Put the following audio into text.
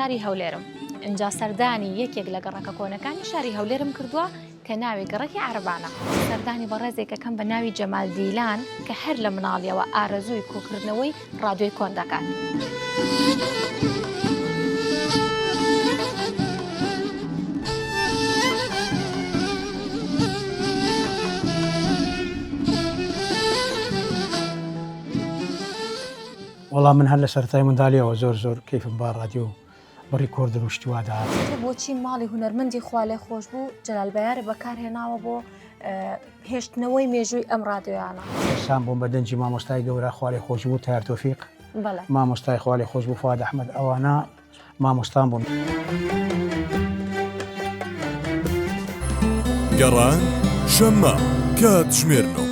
شاری هەولێرم. اینجا سەردانی یەکێک لە گەڕەکە کۆنەکانی شاری هەولێرم کردووە کە ناوی گەڕەکی عەرەبانە. سەردانی بەڕێزێکەکەم بە ناوی جەمال دیلان کە هەر لە مناڵیەوە ئارەزووی کۆکردنەوەی ڕادیۆی کۆن دەکات. والله من هەر لە سەرەتای منداڵیەوە زۆر کەیفم با ڕادیۆ بەڕیکۆردن و شتوا داهات. بۆچی ماڵی هونەرمەندی خوا لێ خۆش بوو جەلال بەیارە بەکارهێناوە بۆ هێشتنەوەی مێژووی ئەم ڕادیۆیانە. سام بووم بە دەنجی مامۆستای گەورە خوا لێ خۆش بوو تایار تۆفیق، مامۆستای خوا لێ خۆش بوو فواد ئەحمەد، ئەوانە مامۆستان بوون. گەڕان شەممە کاتژمێر 9.